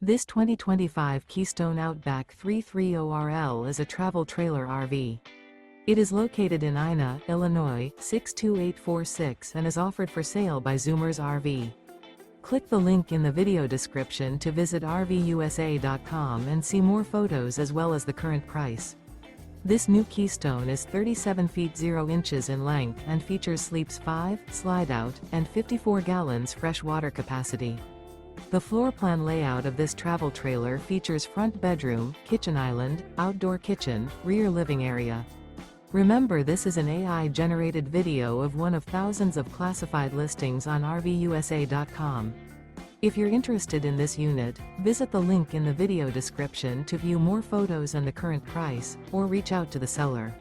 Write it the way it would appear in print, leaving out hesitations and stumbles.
This 2025 Keystone Outback 330RL is a travel trailer RV. It is located in Ina, Illinois, 62846 and is offered for sale by Zoomers RV. Click the link in the video description to visit RVUSA.com and see more photos as well as the current price. This new Keystone is 37 feet 0 inches in length and features sleeps 5, slide-out, and 54 gallons fresh water capacity. The floor plan layout of this travel trailer features front bedroom, kitchen island, outdoor kitchen, rear living area. Remember, this is an AI-generated video of one of thousands of classified listings on RVUSA.com. If you're interested in this unit, visit the link in the video description to view more photos and the current price, or reach out to the seller.